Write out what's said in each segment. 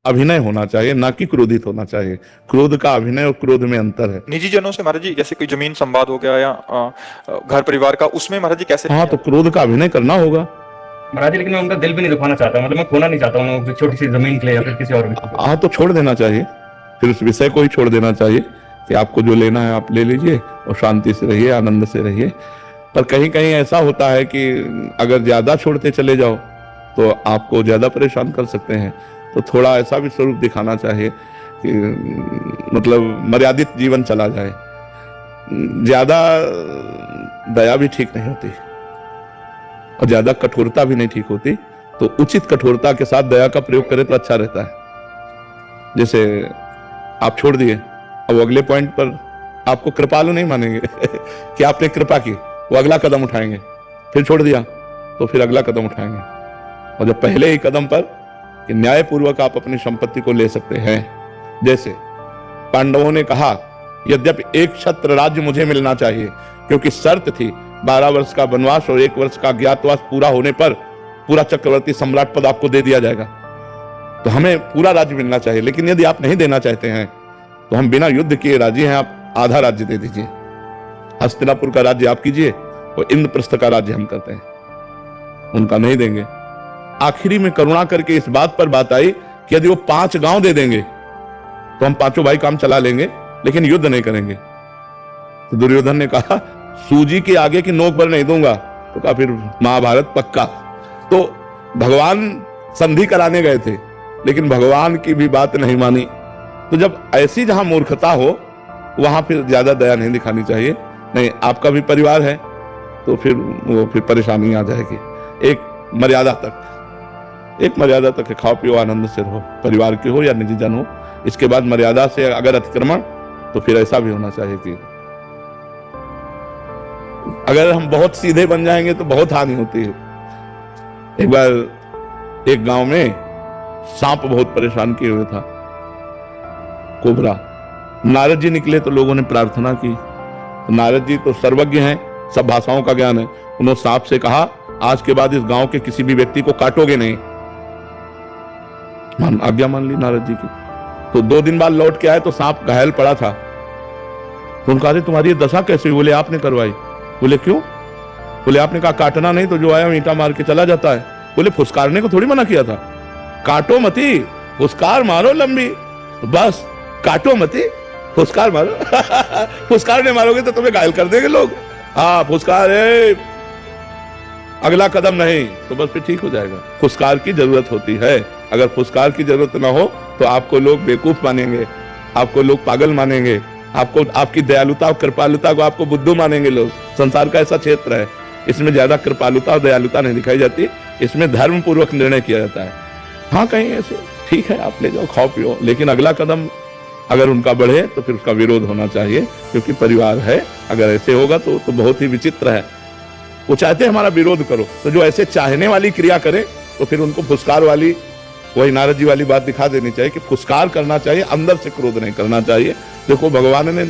अभिनय होना चाहिए, ना कि क्रोधित होना चाहिए। क्रोध का अभिनय और क्रोध में अंतर है। निजी जनों से महाराज जी, जैसे कोई जमीन संवाद हो गया या घर परिवार का, उसमें महाराज जी कैसे? हाँ, तो क्रोध का अभिनय करना होगा महाराज जी, लेकिन मैं उनका दिल भी नहीं दुखाना चाहता, मतलब मैं खोना नहीं चाहता हूँ छोटी सी जमीन के लिए या फिर किसी और को। हाँ, तो छोड़ देना चाहिए, फिर उस विषय को ही छोड़ देना चाहिए कि आपको जो लेना है आप ले लीजिए और शांति से रहिए, आनंद से रहिए। पर कहीं कहीं ऐसा होता है कि अगर ज्यादा छोड़ते चले जाओ तो आपको ज्यादा परेशान कर सकते हैं। तो थोड़ा ऐसा भी स्वरूप दिखाना चाहिए कि मतलब मर्यादित जीवन चला जाए। ज्यादा दया भी ठीक नहीं होती और ज्यादा कठोरता भी नहीं ठीक होती। तो उचित कठोरता के साथ दया का प्रयोग करें तो अच्छा रहता है। जैसे आप छोड़ दिए, अब अगले पॉइंट पर आपको कृपालु नहीं मानेंगे कि आपने कृपा की, वो अगला कदम उठाएंगे। फिर छोड़ दिया तो फिर अगला कदम उठाएंगे। और जब पहले ही कदम पर कि न्यायपूर्वक आप अपनी संपत्ति को ले सकते हैं, जैसे पांडवों ने कहा यद्यपि एक छत्र राज्य मुझे मिलना चाहिए, क्योंकि शर्त थी 12 वर्ष का वनवास और 1 वर्ष का अज्ञातवास पूरा होने पर पूरा चक्रवर्ती सम्राट पद आपको दे दिया जाएगा। तो हमें पूरा राज्य मिलना चाहिए, लेकिन यदि आप नहीं देना चाहते हैं तो हम बिना युद्ध किए राजी हैं, आप आधा राज्य दे दीजिए। हस्तिनापुर का राज्य आप कीजिए और इंद्रप्रस्थ का राज्य हम करते हैं। उनका नहीं देंगे। आखिरी में करुणा करके इस बात पर बात आई कि यदि वो 5 गांव दे देंगे तो हम 5 भाई काम चला लेंगे, लेकिन युद्ध नहीं करेंगे। तो दुर्योधन ने कहा सूजी के आगे की नोक पर नहीं दूंगा। तो कहा फिर महाभारत पक्का। तो भगवान संधि कराने गए थे, लेकिन भगवान की भी बात नहीं मानी। तो जब ऐसी जहां मूर्खता हो वहां फिर ज्यादा दया नहीं दिखानी चाहिए। नहीं, आपका भी परिवार है तो फिर परेशानी आ जाएगी। एक मर्यादा तक खाओ पियो आनंद से रहो, परिवार के हो या निजी जन हो। इसके बाद मर्यादा से अगर अतिक्रमण, तो फिर ऐसा भी होना चाहिए कि अगर हम बहुत सीधे बन जाएंगे तो बहुत हानि होती है। एक बार एक गांव में सांप बहुत परेशान किए हुए था, कोबरा। नारद जी निकले तो लोगों ने प्रार्थना की। नारद जी तो सर्वज्ञ हैं, सब भाषाओं का ज्ञान है। उन्होंने सांप से कहा आज के बाद इस गांव के किसी भी व्यक्ति को काटोगे नहीं। आज्ञा मान ली नारद जी की। तो 2 दिन बाद लौट के आए तो सांप घायल पड़ा था। तो उनका तुम्हारी दशा कैसे हुई? बोले आपने करवाई। बोले क्यों? बोले आपने कहा काटना नहीं, तो जो आया ईंटा मार के चला जाता है। बोले फुसकारने को थोड़ी मना किया था, काटो मती, फुसकार मारो लंबी, बस काटो मती, फुसकार मारो फुसकार नहीं मारोगे तो तुम्हें घायल कर देंगे लोग। हाँ, फुसकार है, अगला कदम नहीं, तो बस फिर ठीक हो जाएगा। फुसकार की जरूरत होती है। अगर फुसकार की जरूरत ना हो तो आपको लोग बेवकूफ मानेंगे, आपको लोग पागल मानेंगे, आपको आपकी दयालुता और कृपालुता को आपको बुद्धू मानेंगे लोग। संसार का ऐसा क्षेत्र है, इसमें ज्यादा कृपालुता और दयालुता नहीं दिखाई जाती, इसमें धर्म पूर्वक निर्णय किया जाता है। हाँ, कहीं ऐसे ठीक है आप ले जाओ, खाओ पियो, लेकिन अगला कदम अगर उनका बढ़े तो फिर उसका विरोध होना चाहिए, क्योंकि परिवार है। अगर ऐसे होगा तो बहुत ही विचित्र है। वो चाहते हैं हमारा विरोध करो, तो जो ऐसे चाहने वाली क्रिया करे तो फिर उनको फुसकार वाली, वही नारद जी वाली बात दिखा देनी चाहिए कि फुसकार करना चाहिए, अंदर से क्रोध नहीं करना चाहिए। देखो भगवान ने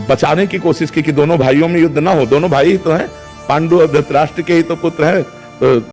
बचाने की कोशिश की कि दोनों भाइयों में युद्ध ना हो। दोनों भाई ही तो हैं, पांडु और धृतराष्ट्र के ही तो पुत्र हैं। तो